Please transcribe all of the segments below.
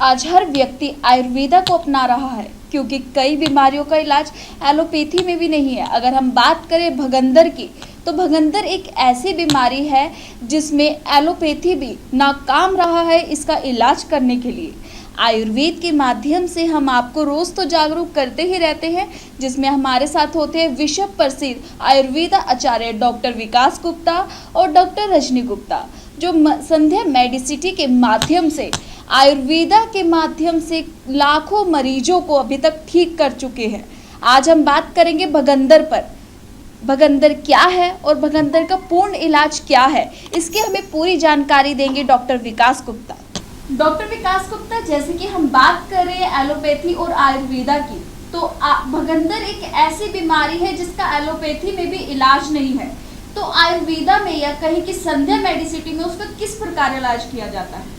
आज हर व्यक्ति आयुर्वेदा को अपना रहा है क्योंकि कई बीमारियों का इलाज एलोपैथी में भी नहीं है। अगर हम बात करें भगंदर की, तो भगंदर एक ऐसी बीमारी है जिसमें एलोपैथी भी नाकाम रहा है इसका इलाज करने के लिए। आयुर्वेद के माध्यम से हम आपको रोज़ तो जागरूक करते ही रहते हैं, जिसमें हमारे साथ होते हैं विश्व प्रसिद्ध आयुर्वेदा आचार्य डॉक्टर विकास गुप्ता और डॉक्टर रजनी गुप्ता, जो संध्या मेडिसिटी के माध्यम से आयुर्वेदा के माध्यम से लाखों मरीजों को अभी तक ठीक कर चुके हैं। आज हम बात करेंगे भगंदर पर। भगंदर क्या है और भगंदर का पूर्ण इलाज क्या है, इसकी हमें पूरी जानकारी देंगे डॉक्टर विकास गुप्ता। डॉक्टर विकास गुप्ता, जैसे कि हम बात कर रहे हैं एलोपैथी और आयुर्वेदा की, तो भगंदर एक ऐसी बीमारी है जिसका एलोपैथी में भी इलाज नहीं है, तो आयुर्वेदा में या कहीं की संध्या मेडिसिटी में उसका किस प्रकार इलाज किया जाता है?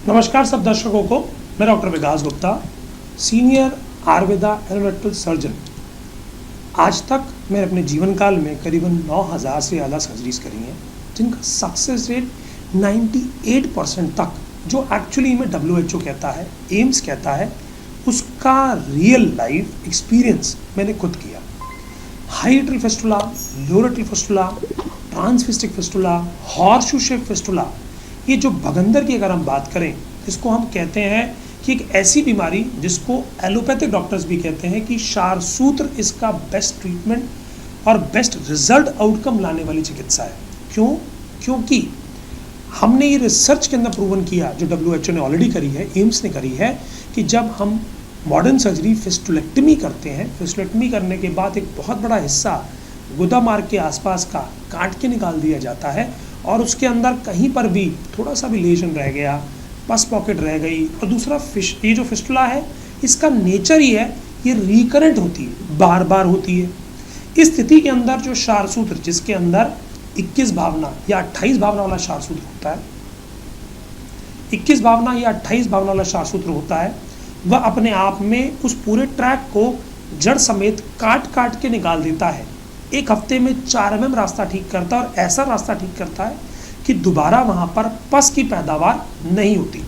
नमस्कार सब दर्शकों को, मैं doctor Vikas Gupta, senior Ayurveda allopathic surgeon. आज तक मैंने अपने जीवन काल में करीबन 9000 से ज़्यादा सर्जरीज करी हैं, जिनका सक्सेस रेट 98% तक, जो एक्चुअली में WHO कहता है, एम्स कहता है, उसका रियल लाइफ एक्सपीरियंस मैंने खुद किया। High atrial fistula, lower atrial fistula, transsphincteric fistula, horseshoe shape fistula, ये जो भगंदर की अगर हम बात करें, इसको हम कहते हैं कि एक ऐसी बीमारी जिसको एलोपैथिक डॉक्टर्स भी कहते हैं कि क्षारसूत्र इसका बेस्ट ट्रीटमेंट और बेस्ट रिजल्ट आउटकम लाने वाली चिकित्सा है। क्यों? क्योंकि हमने ये रिसर्च के अंदर प्रूवन किया, जो WHO ने ऑलरेडी करी है, एम्स ने करी है, कि जब हम मॉडर्न सर्जरी फिस्टुलेक्टमी करते हैं, फिस्टुलेक्टमी करने के बाद एक बहुत बड़ा हिस्सा गुदा मार्ग के आसपास का काट के निकाल दिया जाता है और उसके अंदर कहीं पर भी थोड़ा सा भी लेजन रह गया, पस पॉकेट रह गई, और दूसरा ये जो फिस्टुला है, इसका नेचर ही है, ये रिकरेंट होती है, बार बार होती है। इस स्थिति के अंदर जो क्षारसूत्र, जिसके अंदर 21 भावना या 28 भावना वाला क्षारसूत्र होता है, 21 भावना या 28 भावना वाला क्षारसूत्र होता है, वह अपने आप में उस पूरे ट्रैक को जड़ समेत काट काट के निकाल देता है। एक हफ्ते में 4 mm रास्ता ठीक करता है, और ऐसा रास्ता ठीक करता है कि दोबारा वहाँ पर पस की पैदावार नहीं होती।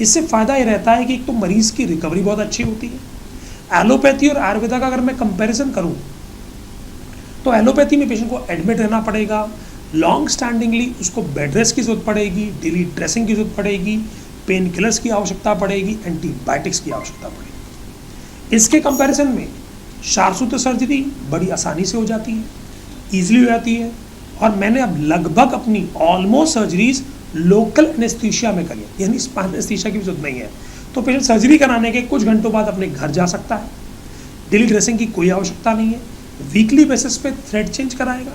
इससे फ़ायदा ये रहता है कि एक तो मरीज़ की रिकवरी बहुत अच्छी होती है। एलोपैथी और आयुर्वेदा का अगर मैं कंपैरिजन करूँ, तो एलोपैथी में पेशेंट को एडमिट रहना पड़ेगा, लॉन्ग स्टैंडिंगली उसको बेड रेस्ट की ज़रूरत पड़ेगी, डेली ड्रेसिंग की ज़रूरत पड़ेगी, पेन किलर्स की आवश्यकता पड़ेगी, एंटीबायोटिक्स की आवश्यकता पड़ेगी। इसके कंपैरिजन में क्षारसूत्र सर्जरी बड़ी आसानी से हो जाती है, ईजिली हो जाती है, और मैंने अब लगभग अपनी ऑलमोस्ट सर्जरीज लोकल एनेस्थीसिया में करी, यानी स्पाइनल एनेस्थीसिया की भी जरूरत नहीं है। तो पेशेंट सर्जरी कराने के कुछ घंटों बाद अपने घर जा सकता है, डेली ड्रेसिंग की कोई आवश्यकता नहीं है, वीकली बेसिस पे थ्रेड चेंज कराएगा।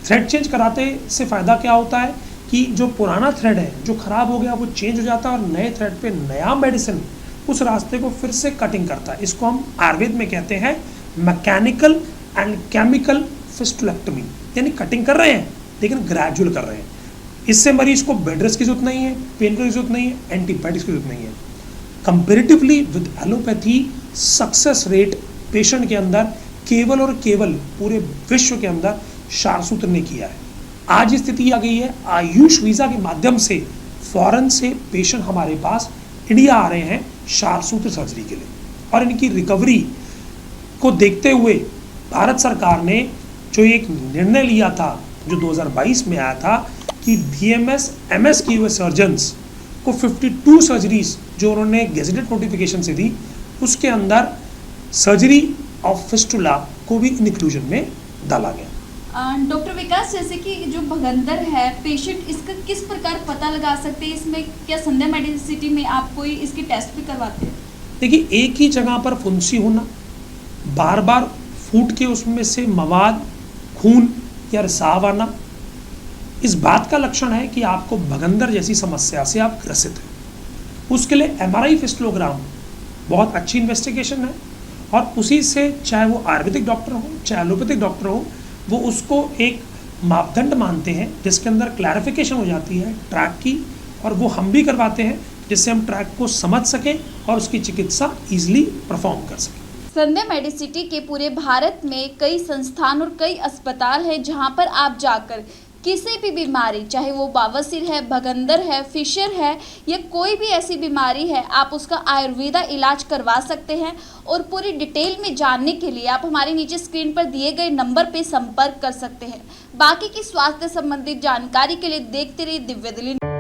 थ्रेड चेंज कराते से फ़ायदा क्या होता है कि जो पुराना थ्रेड है, जो ख़राब हो गया, वो चेंज हो जाता है और नए थ्रेड पे नया मेडिसिन उस रास्ते को फिर से कटिंग करता है। इसको हम आयुर्वेद में कहते हैं मैकेनिकल एंड केमिकल फिस्टुलेक्टमी, यानी कटिंग कर रहे हैं लेकिन ग्रेजुअल कर रहे हैं। इससे मरीज को बेड रेस्ट की जरूरत नहीं है, पेन किलर की जरूरत नहीं है, एंटीबायोटिक्स की जरूरत नहीं है। Comparatively with allopathy, success rate patient के अंदर केवल और केवल पूरे विश्व के अंदर क्षारसूत्र ने किया है। आज स्थिति आ गई है, आयुष वीज़ा के माध्यम से फॉरेन से पेशेंट हमारे पास इंडिया आ रहे हैं क्षारसूत्र सर्जरी के लिए, और इनकी रिकवरी को देखते हुए भारत सरकार ने जो एक निर्णय लिया था, जो 2022 में आया था, कि BMS MS किए हुए सर्जन्स को 52 सर्जरीज जो उन्होंने गेजेटेड नोटिफिकेशन से दी, उसके अंदर सर्जरी ऑफ फिस्टुला को भी इंक्लूजन में डाला गया। डॉक्टर विकास, जैसे कि जो भगंदर है, पेशेंट इसका किस प्रकार पता लगा सकते हैं? इसमें क्या संध्या मेडिसिटी में आप कोई इसकी टेस्ट भी करवाते हैं? देखिए, एक ही जगह पर फुंसी होना, बार बार फूट के उसमें से मवाद, खून या रिसाव आना, इस बात का लक्षण है कि आपको भगंदर जैसी समस्या से आप ग्रसित हैं। उसके लिए MRI फिस्टुलोग्राम बहुत अच्छी इन्वेस्टिगेशन है, और उसी से चाहे वो आयुर्वेदिक डॉक्टर हो चाहे एलोपैथिक डॉक्टर हो, वो उसको एक मापदंड मानते हैं जिसके अंदर क्लैरिफिकेशन हो जाती है ट्रैक की, और वो हम भी करवाते हैं जिससे हम ट्रैक को समझ सकें और उसकी चिकित्सा ईजिली परफॉर्म कर सकें। संध्या मेडिसिटी के पूरे भारत में कई संस्थान और कई अस्पताल हैं जहां पर आप जाकर किसी भी बीमारी, चाहे वो बवासीर है, भगंदर है, फिशर है या कोई भी ऐसी बीमारी है, आप उसका आयुर्वेदा इलाज करवा सकते हैं। और पूरी डिटेल में जानने के लिए आप हमारे नीचे स्क्रीन पर दिए गए नंबर पे संपर्क कर सकते हैं। बाकी की स्वास्थ्य संबंधित जानकारी के लिए देखते रहिए दिव्य दिल्ली।